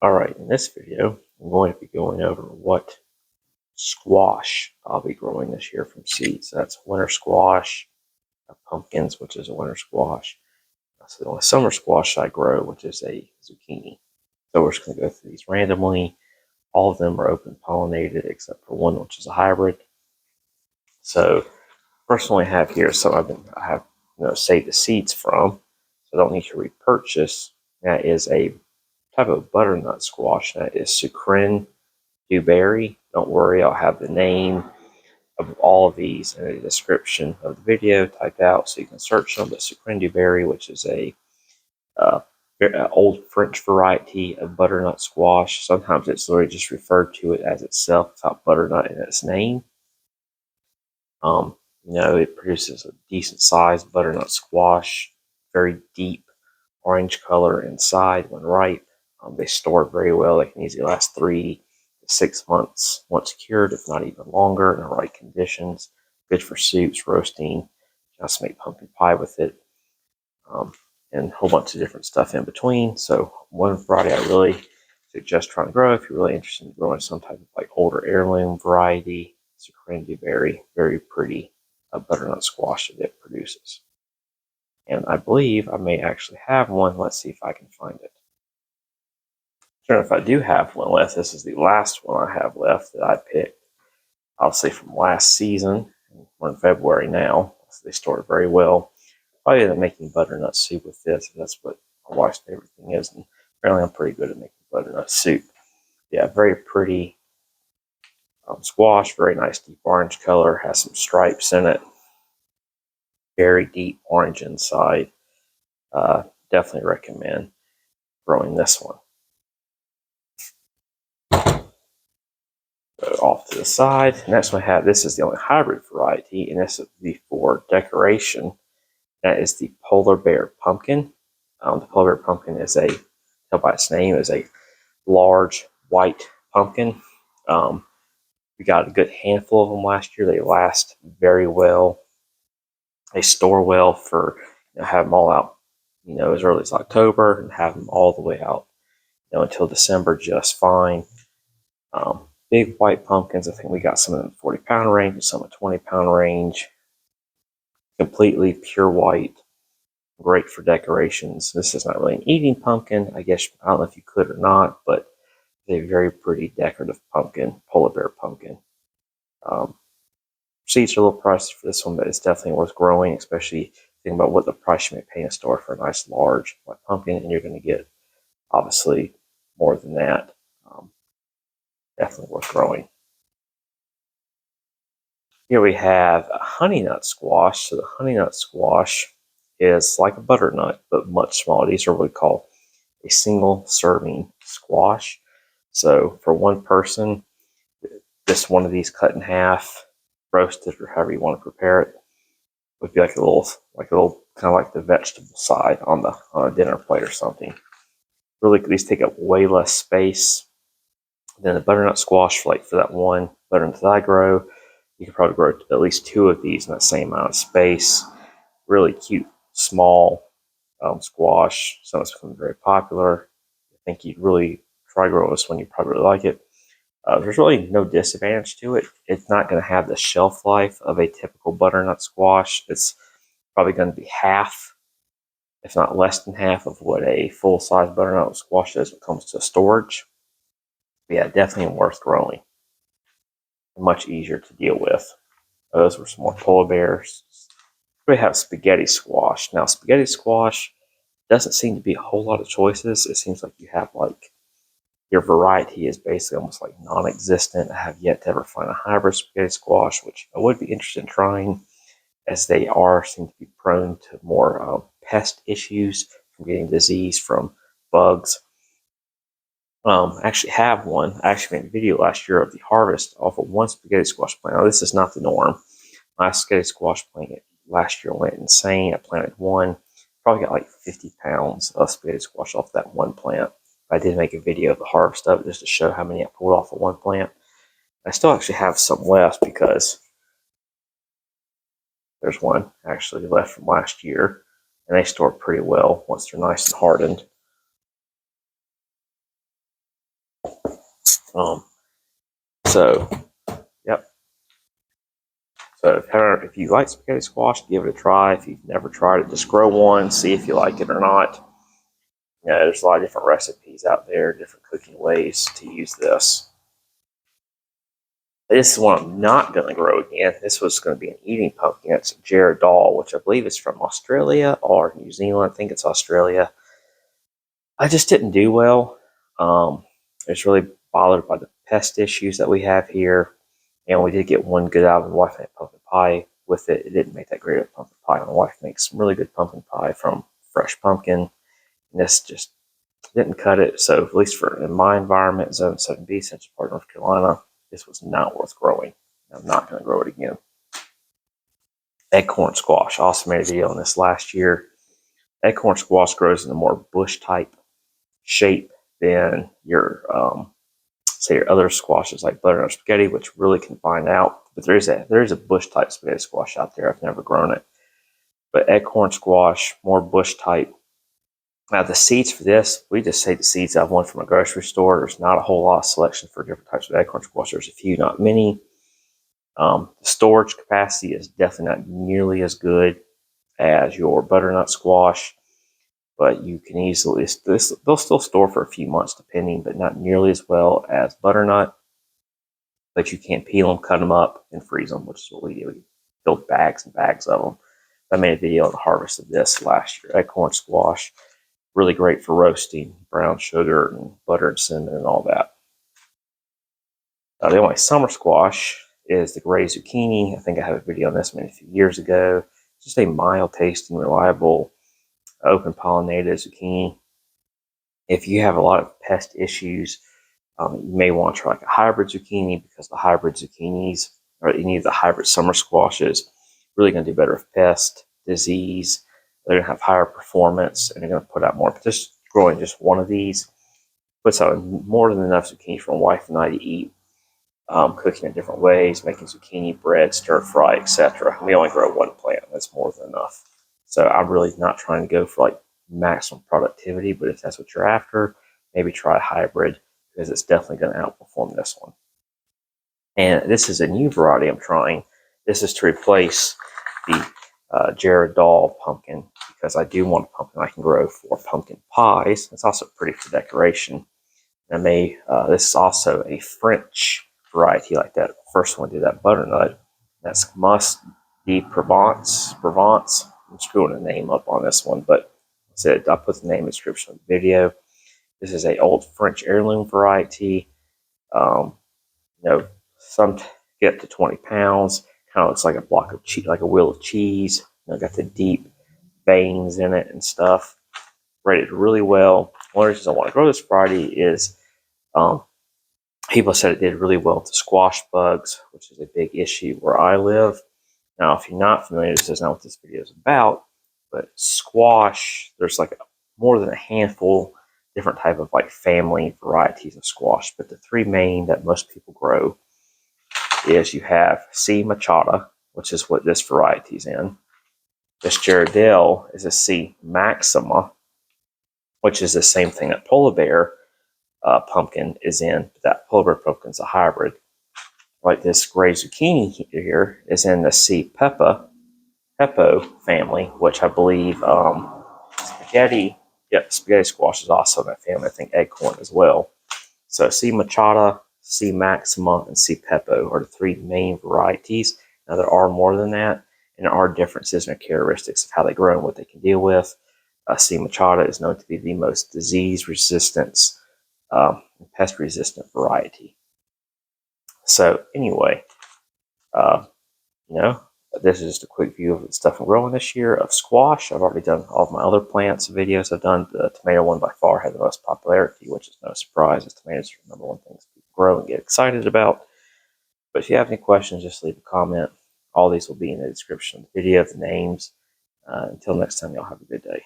Alright, in this video, I'm going to be going over what squash I'll be growing this year from seeds. That's winter squash, pumpkins, which is a winter squash. That's the only summer squash I grow, which is a zucchini. So we're just going to go through these randomly. All of them are open pollinated except for one, which is a hybrid. So first one I have here, so I have saved the seeds from, so I don't need to repurchase. That is a type of butternut squash. That is Sucrine dewberry. Don't worry, I'll have the name of all of these in the description of the video typed out so you can search them. But Sucrine dewberry, which is a old French variety of butternut squash. Sometimes it's literally just referred to it as itself without butternut in its name. It produces a decent sized butternut squash, very deep orange color inside when ripe. They store very well. They can easily last 3 to 6 months once cured, if not even longer, in the right conditions. Good for soups, roasting. Just make pumpkin pie with it, and a whole bunch of different stuff in between. So one variety I really suggest trying to grow if you're really interested in growing some type of like older heirloom variety. Sucrine dewberry, very pretty butternut squash that it produces. And I believe I may actually have one. Let's see if I can find it. Sure, if I do have one left, this is the last one I have left that I picked, obviously from last season. We're in February now, so they stored very well. Probably end up making butternut soup with this. That's what my wife's favorite thing is, and apparently I'm pretty good at making butternut soup. Yeah, very pretty squash, very nice deep orange color, has some stripes in it, very deep orange inside. Definitely recommend growing this one. Go off to the side. Next one I have, this is the only hybrid variety, and this is for decoration. That is the polar bear pumpkin. The polar bear pumpkin is tell by its name, is a large white pumpkin. We got a good handful of them last year. They last very well. They store well for, have them all out, as early as October, and have them all the way out, until December just fine. Big white pumpkins. I think we got some in the 40-pound range and some in the 20-pound range. Completely pure white. Great for decorations. This is not really an eating pumpkin. I guess, I don't know if you could or not, but it's a very pretty decorative pumpkin, polar bear pumpkin. Seeds are a little pricey for this one, but it's definitely worth growing, especially thinking about what the price you may pay in a store for a nice large white pumpkin, and you're going to get obviously more than that. Definitely worth growing. Here we have a Honeynut squash. So the Honeynut squash is like a butternut, but much smaller. These are what we call a single serving squash. So for one person, just one of these cut in half, roasted, or however you want to prepare it, would be like a little kind of like the vegetable side on a dinner plate or something. Really, these take up way less space than the butternut squash. For that one butternut that I grow, you can probably grow at least 2 of these in that same amount of space. Really cute, small squash. So it's becoming very popular. I think you'd really try to grow this one. You'd probably really like it. There's really no disadvantage to it. It's not going to have the shelf life of a typical butternut squash. It's probably going to be half, if not less than half, of what a full-size butternut squash does when it comes to storage. But yeah, definitely worth growing. Much easier to deal with. Those were some more polar bears. We have spaghetti squash. Now, spaghetti squash doesn't seem to be a whole lot of choices. It seems like you have your variety is basically almost like non-existent. I have yet to ever find a hybrid spaghetti squash, which I would be interested in trying, as they seem to be prone to more pest issues from getting disease from bugs. I actually have one. I actually made a video last year of the harvest off of one spaghetti squash plant. Now, this is not the norm. My spaghetti squash plant last year went insane. I planted one. Probably got like 50 pounds of spaghetti squash off that one plant. I did make a video of the harvest of it just to show how many I pulled off of one plant. I still actually have some left because there's one actually left from last year, and they store pretty well once they're nice and hardened. Um, so, yep. So if you like spaghetti squash, give it a try. If you've never tried it, just grow one, see if you like it or not. You know, there's a lot of different recipes out there, different cooking ways to use this. This is one I'm not going to grow again. This was going to be an eating pumpkin. It's a Gerardol, which I believe is from Australia or New Zealand. I think it's Australia. I just didn't do well. I was really bothered by the pest issues that we have here. And we did get one good out of my wife made pumpkin pie with it. It didn't make that great of pumpkin pie. My wife makes some really good pumpkin pie from fresh pumpkin. And this just didn't cut it. So at least for in my environment, Zone 7B, Central Park, North Carolina, this was not worth growing. I'm not going to grow it again. Acorn squash. I also made a video on this last year. Acorn squash grows in a more bush type shape than your say your other squashes like butternut spaghetti, which really can find out. But there is a bush type spaghetti squash out there. I've never grown it, but acorn squash, more bush type. Now the seeds for this, we just take the seeds I've won from a grocery store. There's not a whole lot of selection for different types of acorn squash. There's a few, not many. The storage capacity is definitely not nearly as good as your butternut squash, but you can easily, they'll still store for a few months depending, but not nearly as well as butternut. But you can peel them, cut them up, and freeze them, which is what we do. We build bags and bags of them. I made a video on the harvest of this last year. Acorn squash, really great for roasting, brown sugar and butter and cinnamon and all that. The only summer squash is the gray zucchini. I think I have a video on this one a few years ago. Just a mild tasting, reliable, open pollinated zucchini. If you have a lot of pest issues, you may want to try like a hybrid zucchini, because the hybrid zucchinis or any of the hybrid summer squashes really going to do better with pest, disease. They're going to have higher performance and they're going to put out more. But just growing just one of these puts out more than enough zucchini for my wife and I to eat. Cooking in different ways, making zucchini bread, stir fry, etc. We only grow one plant. That's more than enough. So I'm really not trying to go for like maximum productivity, but if that's what you're after, maybe try a hybrid, because it's definitely going to outperform this one. And this is a new variety I'm trying. This is to replace the Gerardol pumpkin, because I do want a pumpkin I can grow for pumpkin pies. It's also pretty for decoration. And this is also a French variety like that first one did, that butternut. That's Musquee Provence. I'm screwing the name up on this one, but I'll put the name in the description of the video. This is a old French heirloom variety. Some get up to 20 pounds. Kind of looks like a block of cheese, like a wheel of cheese. Got the deep veins in it and stuff. Rated really well. One of the reasons I want to grow this variety is people said it did really well with the squash bugs, which is a big issue where I live. Now, if you're not familiar, this is not what this video is about, but squash, there's like more than a handful different type of like family varieties of squash, but the three main that most people grow is you have C. machata, which is what this variety is in. This Gerardol is a C. maxima, which is the same thing that polar bear pumpkin is in. But that polar bear pumpkin is a hybrid. Like this gray zucchini here is in the C. peppo family, which I believe spaghetti squash is also in that family. I think acorn as well. So C. machata, C. maxima, and C. peppo are the three main varieties. Now there are more than that, and there are differences in the characteristics of how they grow and what they can deal with. C. machata is known to be the most disease-resistant, pest-resistant variety. So anyway, this is just a quick view of the stuff I'm growing this year of squash. I've already done all of my other plants videos. I've done the tomato one, by far had the most popularity, which is no surprise, as tomatoes are the number one things people grow and get excited about. But if you have any questions, just leave a comment. All these will be in the description of the video, the names. Until next time, y'all have a good day.